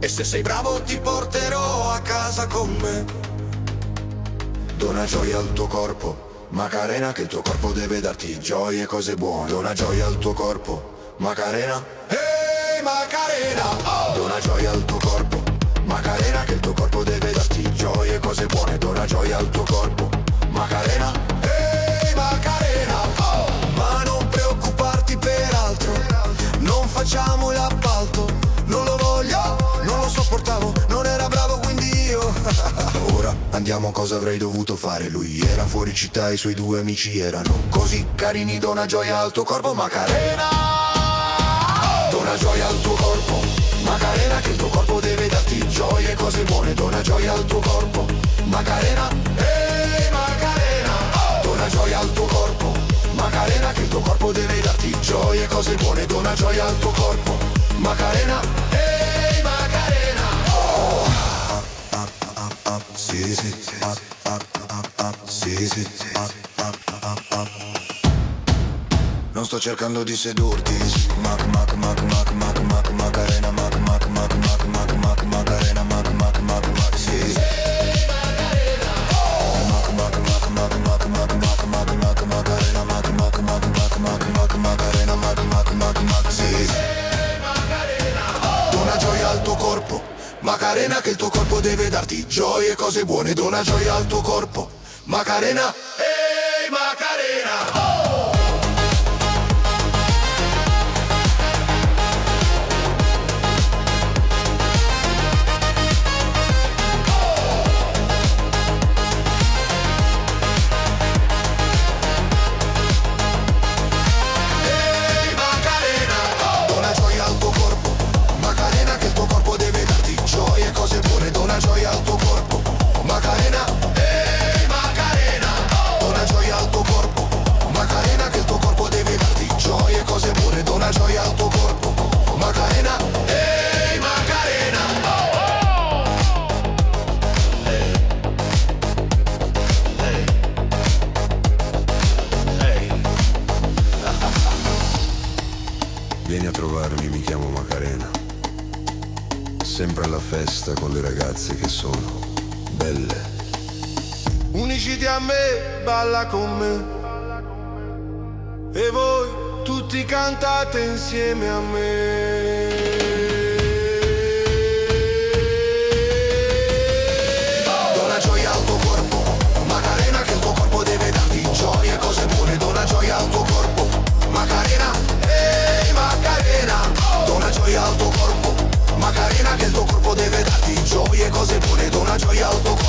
E se sei bravo ti porterò a casa con me. Dona gioia al tuo corpo, Macarena, che il tuo corpo deve darti gioie e cose buone. Dona gioia al tuo corpo, Macarena. Ehi Macarena, oh! Dona gioia al tuo corpo, Macarena, che il tuo corpo deve darti gioie e cose buone. Dona gioia al tuo corpo, Macarena. Ehi Macarena, oh! Ma non preoccuparti per altro, non facciamo l'appalto. Non lo voglio, non lo sopportavo, non era bravo quindi io. Ora andiamo, cosa avrei dovuto fare? Lui era fuori città e i suoi due amici erano così carini. Dona gioia al tuo corpo, Macarena. Dona gioia al tuo corpo, Macarena, che il tuo corpo deve darti gioie e cose buone. Dona gioia al tuo corpo, Macarena. Ehi Macarena, dona gioia al tuo corpo, Macarena, che il tuo corpo deve darti gioie e cose buone. Dona gioia al tuo corpo, Macarena. Ehi Macarena, oh! Sì, sì, sì, sì, non sto cercando di sedurti. Macarena, Macarena, sì. Macarena, sì. Dona gioia al tuo corpo, Macarena, che il tuo corpo deve darti gioie e cose buone. Dona gioia al tuo corpo, Macarena. Ehi Macarena, oh! Dona gioia al tuo corpo, Macarena. Ehi Macarena, dona gioia al tuo corpo, Macarena, che il tuo corpo deve darti gioie e cose buone. Dona gioia al tuo corpo, Macarena. Ehi Macarena, Vieni a trovarmi, mi chiamo Macarena. Sempre alla festa con le ragazze che sono belle. Unisciti a me, balla con me. E voi tutti cantate insieme a me. dona gioia al tuo corpo, Macarena, che il tuo corpo deve darti gioie e cose buone. Dona gioia al tuo corpo, Macarena. Ehi Macarena, dona gioia al tuo corpo, Macarena, che il tuo corpo deve darti gioie e cose buone. Dona gioia al tuo corpo,